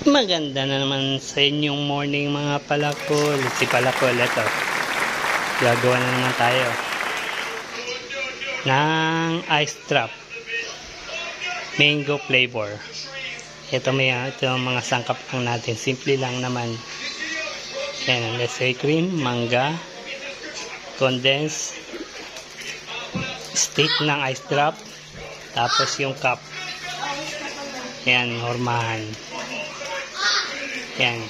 Maganda na naman sa inyong morning mga palakol. Si palakol, ito. Gagawa na naman tayo ng ice trap. Mango flavor. Ito ang mga sangkap lang natin. Simple lang naman. Yan, let's say cream, mangga, condensed, stick ng ice trap, tapos yung cup. Yan, hormahan. Yan.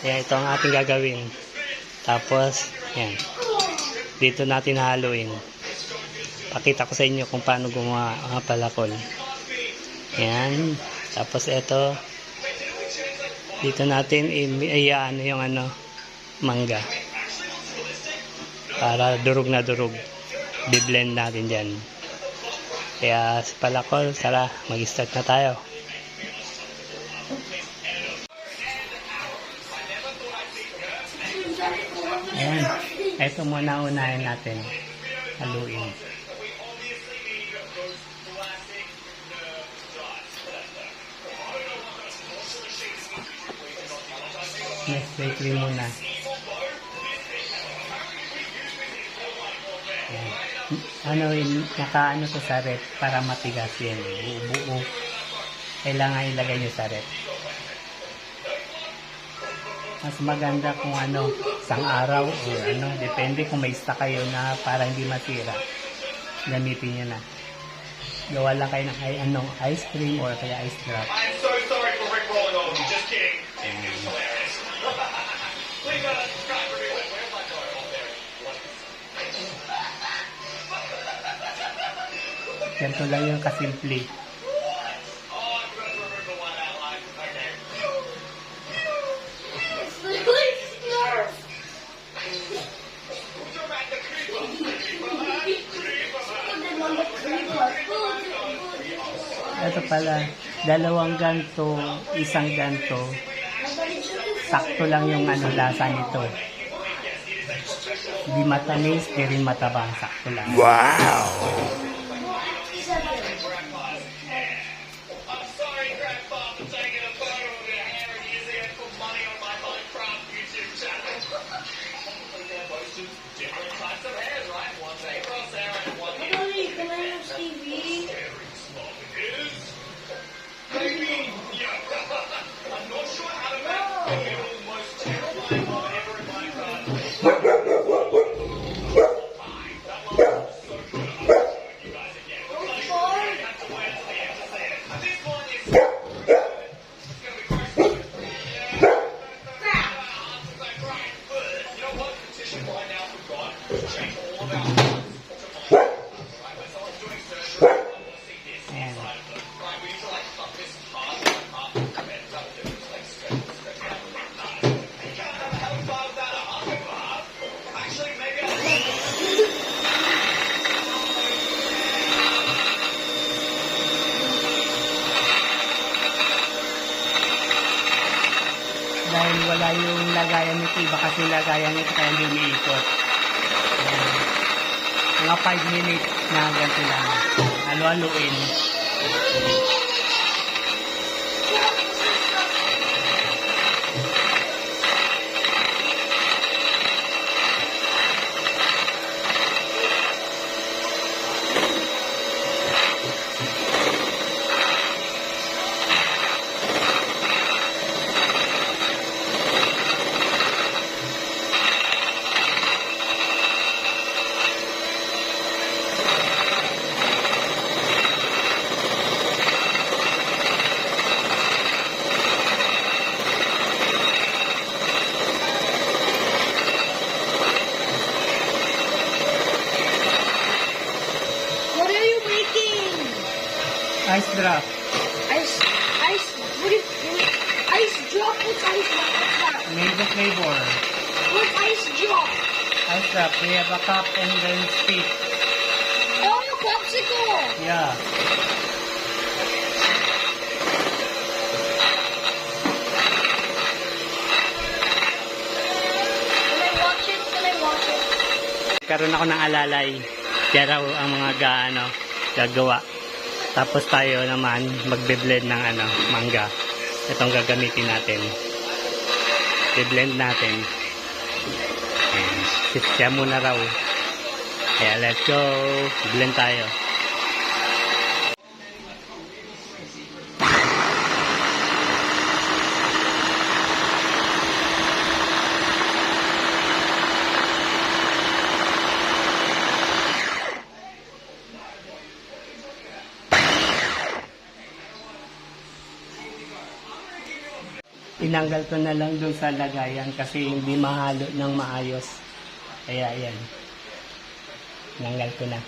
Yan, ito ang ating gagawin. Tapos, yan. Dito natin haluin. Pakita ko sa inyo kung paano gumawa mga palakol. Yan. Tapos, ito. Dito natin i-ano yung mangga. Para durog na durog. Bi-blend natin dyan. Kaya, si palakol, tara, mag-start na tayo. Ayan, ito muna unahin natin haluin. Nestle cream muna. Ayan. Nakaano to sa rep para matigas yan. Buo. Kailangan ilagay nyo sa rep. Mas maganda kung isang araw o depende kung may stock kayo na para hindi masira, gamitin nyo na. Gawa lang kayo ng ice cream or kaya ice drop. I'm so sorry for Rick rolling over. Just kidding. It's hilarious. Please don't subscribe for me. Where's my door? Oh, there. Ganito lang yung kasimple. Ito pala, 2 ganto, 1 ganto. Sakto lang yung lasa nito. Di matamis, di rin matabang. Sakto lang. Wow! Dahil wala yung lagayan nito, iba kasi lagayan nito kaya hindi umiikot. Mga 5 minutes na ganito lang. Halo-haluin. Ice drop. Ice drop? What's ice drop? What's that? Mango flavor. What's ice drop? Ice drop. We have a cup and then stick. Oh, popsicle! Yeah. Can I watch it? Karoon ako ng alalay. Kaya raw ang mga gagawa. Tapos tayo naman magbe-blend ng mangga. Itong gagamitin natin. I-blend natin. Ayan. Siya muna raw. Kaya let's go. Blend tayo. Tinanggal ko na lang dun sa lagayan kasi hindi mahalo ng maayos. Kaya ayan. Tinanggal ko na.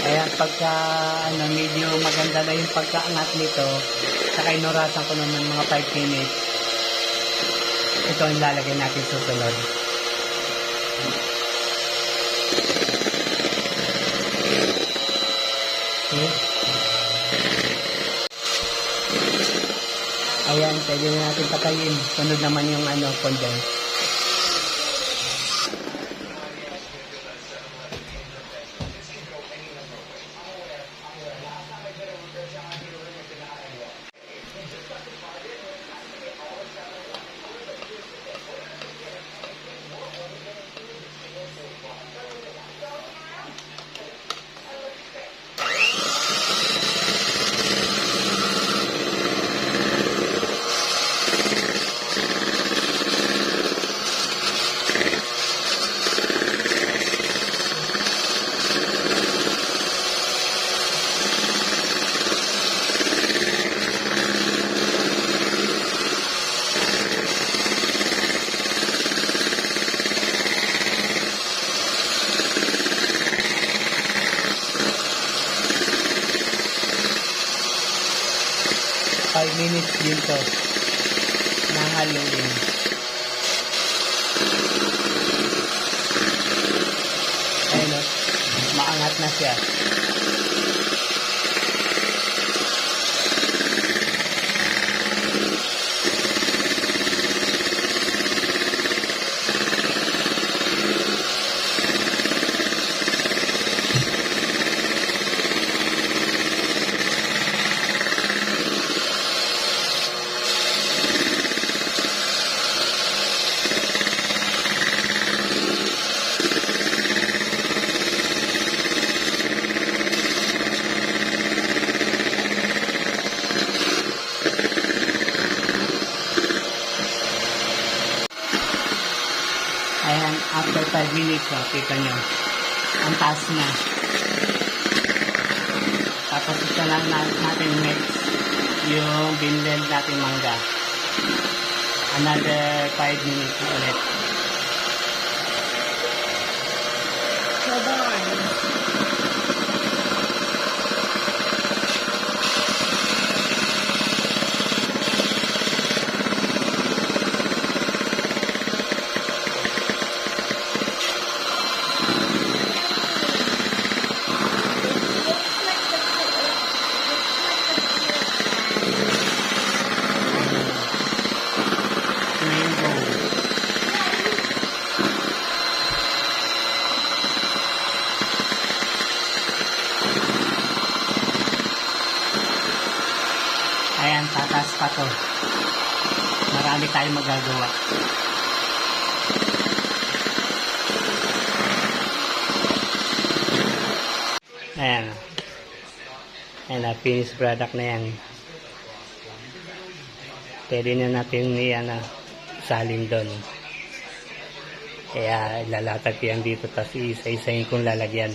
Kaya pagka medyo maganda na yung pagkaangat nito, saka inurasan ko naman mga 5 minutes, ito ang lalagay natin susunod. Okay. Ayan, pwede na natin patayin. Sunod naman yung condense. Minutes din to na haluin. Ayun o, maangat na siya. Ayan, after 5 minutes, kita nyo, ang taas na. Tapos ito lang natin mix yung binlend natin mangga. Another 5 minutes ulit. So done. Ayan, tatas pa to. Marami tayong magagawa. Ayan. Ayan na, finished product na yan. Pwede na natin salin doon. Kaya lalatag ko yan dito, tapos isa-isahin kong lalagyan.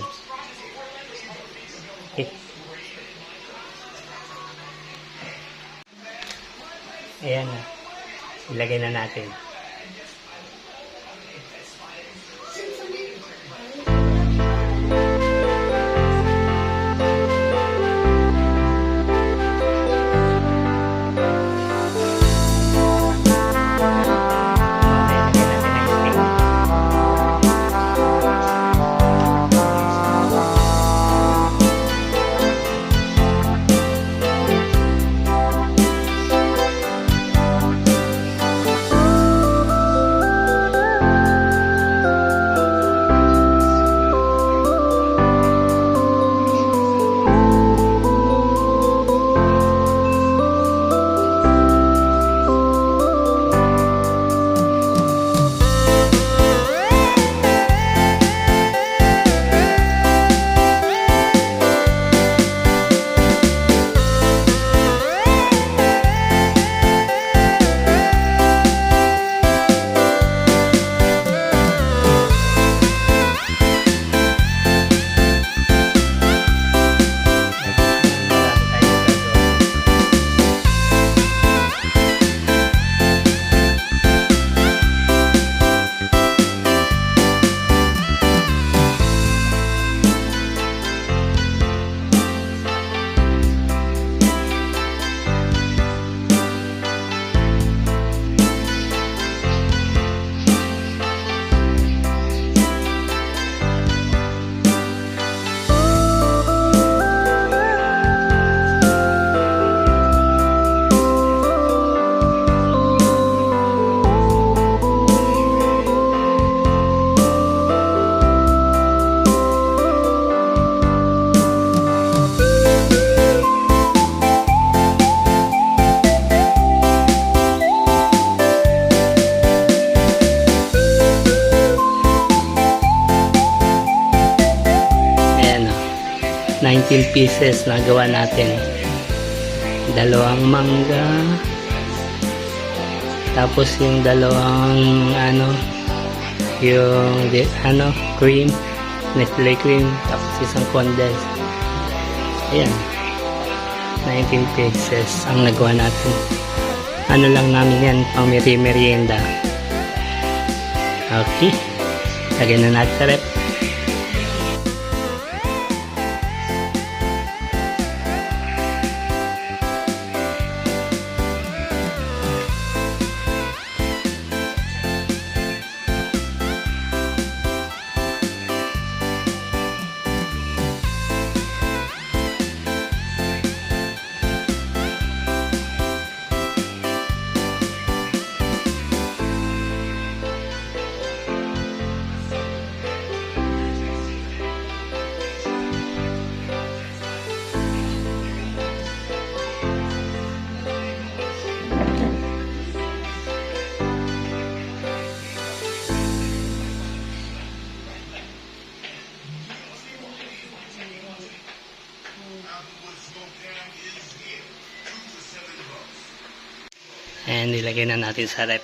Okay. Ayan na. Ilagay na natin. Ayan o. 19 pieces na gawa natin. Dalawang mangga. Tapos yung dalawang cream, Nestle cream, tapos isang condensed. Ayan. 19 pieces ang nagawa natin. Ano lang namin yan, pang merienda. Okay. Lagyan na natin sa rep. And nilagay na natin sa rep.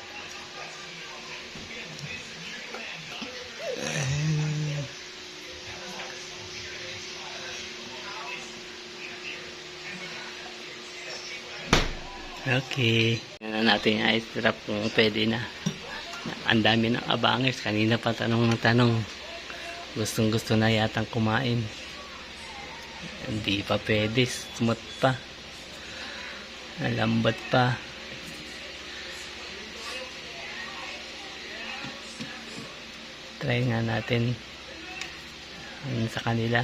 Okay. Yan na natin yung ice drop kung pwede na. Ang dami ng abangers. Kanina pa tanong ng tanong. Gustong gusto na yatang kumain. Hindi pa pwede. Smooth pa. Lambat pa. Try nga natin sa kanila.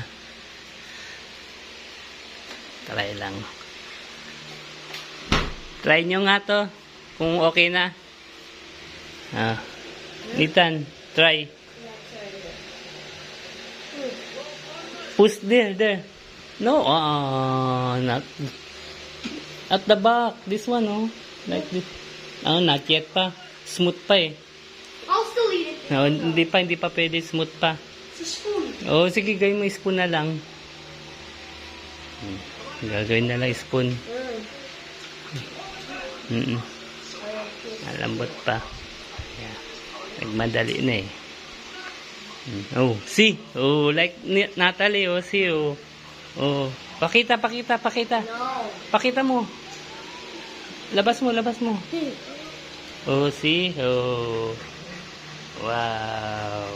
Try lang. Try nyo nga to kung okay na. Ethan, try. Push there. No, not at the back. This one, like this. Not yet pa. Smooth pa eh. I'll still eat it. No, hindi pa pwede, smooth pa. It's a spoon. Sige, gawin mo spoon na lang. Gagawin na lang spoon. Malambot pa. Yeah. Nagmadali na eh. See? Like Natalie, see, Pakita. No. Pakita mo. Labas mo, labas mo. Oh, see? Oh. Wow.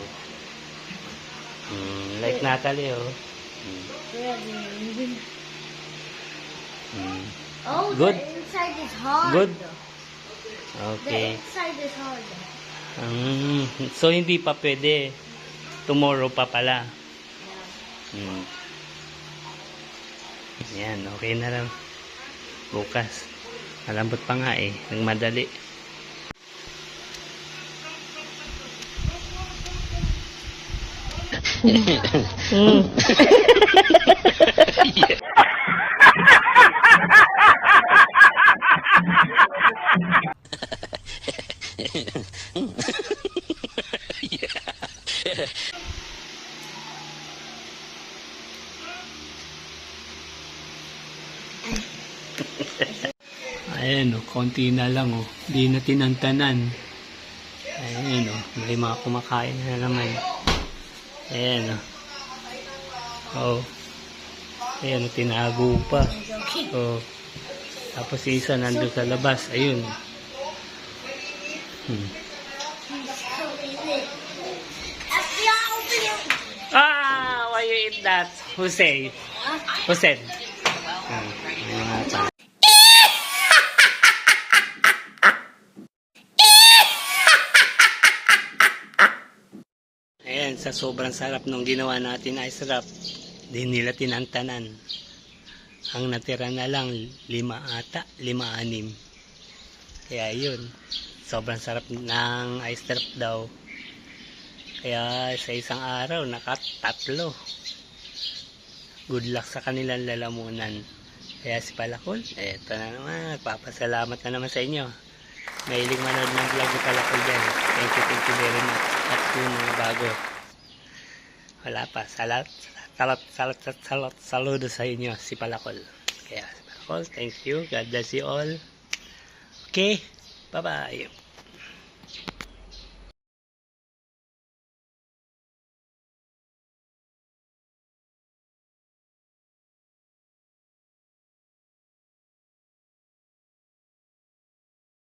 Like Natalie, oh. Oh, Good. the inside is hard. Good. The Okay. inside is hard. So, hindi pa pwede. Tomorrow pa pala. Yan, okay na lang. Bukas. Malambot pa nga eh. Nagmadali. Ayan o, konti na lang o. Di na tinantanan. Ayan o, may mga kumakain na naman. Ayan o. Oh. Ayan o, tinago pa. Oh. Tapos isa nandun sa labas. Ayun. FBI, open it. Ah! Why you eat that? Who say? Who said? Ayun nga pa. Ayan, sa sobrang sarap nung ginawa natin ice wrap, di nila tinantanan. Ang natira na lang, 5 ata, 5-6. Kaya yun, sobrang sarap ng ice wrap daw. Kaya sa isang araw, naka-3. Good luck sa kanilang lalamunan. Kaya si Palakol, eto na naman, nagpapasalamat na naman sa inyo. Mahilig manood ng vlog ni Palakol dyan. Thank you very much. At yung mga bago. Wala pa. Saludo sa inyo, si Palakol. Kaya si Palakol, thank you. God bless you all. Okay, bye-bye.